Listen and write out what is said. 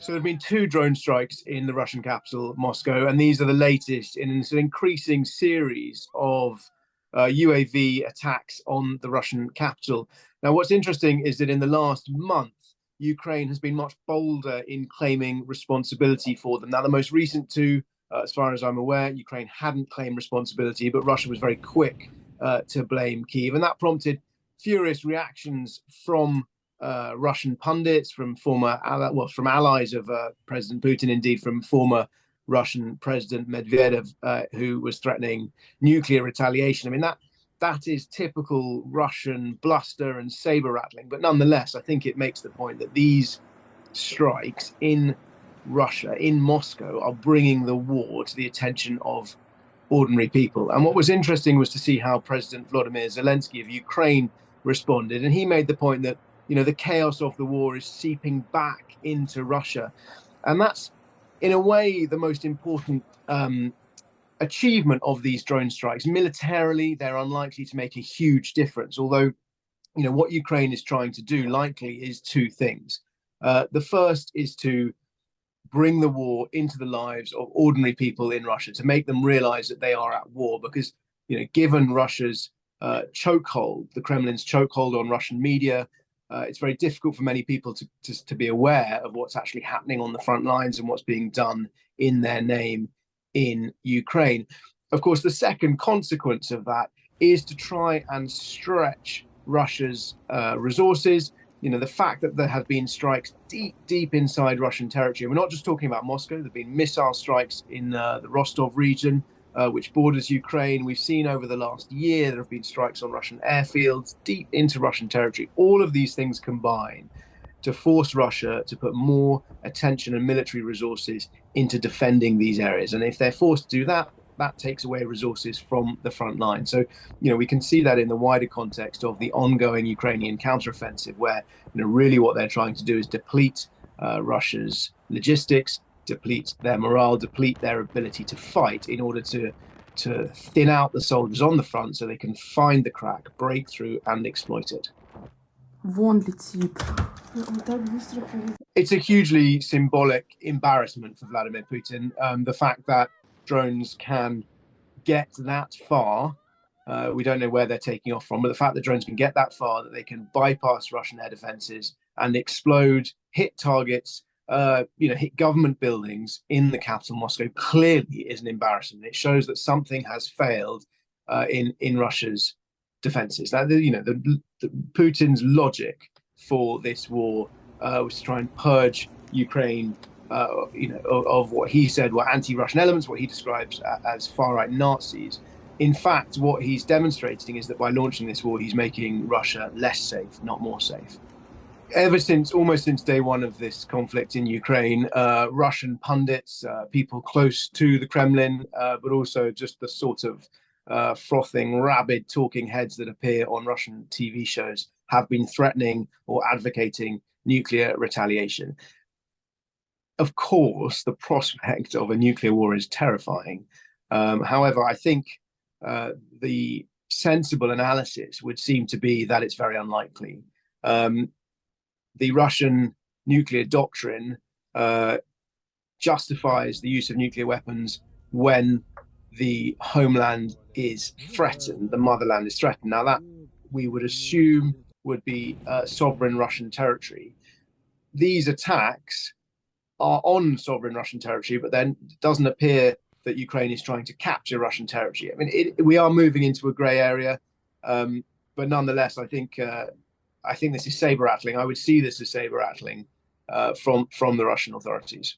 So there have been two drone strikes in the Russian capital, Moscow, and these are the latest in an increasing series of UAV attacks on the Russian capital. Now, what's interesting is that in the last month, Ukraine has been much bolder in claiming responsibility for them. Now, the most recent two, as far as I'm aware, Ukraine hadn't claimed responsibility, but Russia was very quick to blame Kyiv, and that prompted furious reactions from Russian pundits, from from allies of President Putin, indeed from former Russian President Medvedev, who was threatening nuclear retaliation. I mean, that is typical Russian bluster and saber rattling. But nonetheless, I think it makes the point that these strikes in Russia, in Moscow, are bringing the war to the attention of ordinary people. And what was interesting was to see how President Vladimir Zelensky of Ukraine responded. And he made the point that, the chaos of the war is seeping back into Russia. And that's, in a way, the most important achievement of these drone strikes. Militarily, they're unlikely to make a huge difference, although, what Ukraine is trying to do likely is two things. The first is to bring the war into the lives of ordinary people in Russia, to make them realize that they are at war, because, given Russia's chokehold, the Kremlin's chokehold on Russian media, it's very difficult for many people to be aware of what's actually happening on the front lines and what's being done in their name in Ukraine. Of course, the second consequence of that is to try and stretch Russia's resources. The fact that there have been strikes deep inside Russian territory. We're not just talking about Moscow. There have been missile strikes in the Rostov region, which borders Ukraine. We've seen over the last year there have been strikes on Russian airfields deep into Russian territory. All of these things combine to force Russia to put more attention and military resources into defending these areas. And if they're forced to do that, that takes away resources from the front line. So, we can see that in the wider context of the ongoing Ukrainian counteroffensive, where, really what they're trying to do is deplete Russia's logistics, deplete their morale, deplete their ability to fight in order to thin out the soldiers on the front so they can find the crack, break through, and exploit it. It's a hugely symbolic embarrassment for Vladimir Putin. The fact that drones can get that far, we don't know where they're taking off from, but the fact that drones can get that far, that they can bypass Russian air defenses and explode, hit targets, hit government buildings in the capital, Moscow, clearly is an embarrassment. It shows that something has failed in Russia's defenses. Now, Putin's logic for this war was to try and purge Ukraine, of what he said were anti-Russian elements, what he describes as far-right Nazis. In fact, what he's demonstrating is that by launching this war, he's making Russia less safe, not more safe. Almost since day one of this conflict in Ukraine, Russian pundits, people close to the Kremlin, but also just the sort of frothing, rabid talking heads that appear on Russian TV shows, have been threatening or advocating nuclear retaliation. Of course, the prospect of a nuclear war is terrifying. However, I think the sensible analysis would seem to be that it's very unlikely. The Russian nuclear doctrine justifies the use of nuclear weapons when the homeland is threatened, the motherland is threatened. Now, that we would assume would be sovereign Russian territory. These attacks are on sovereign Russian territory, but then it doesn't appear that Ukraine is trying to capture Russian territory. I mean, we are moving into a grey area, but nonetheless, I think this is saber rattling. I would see this as saber rattling from the Russian authorities.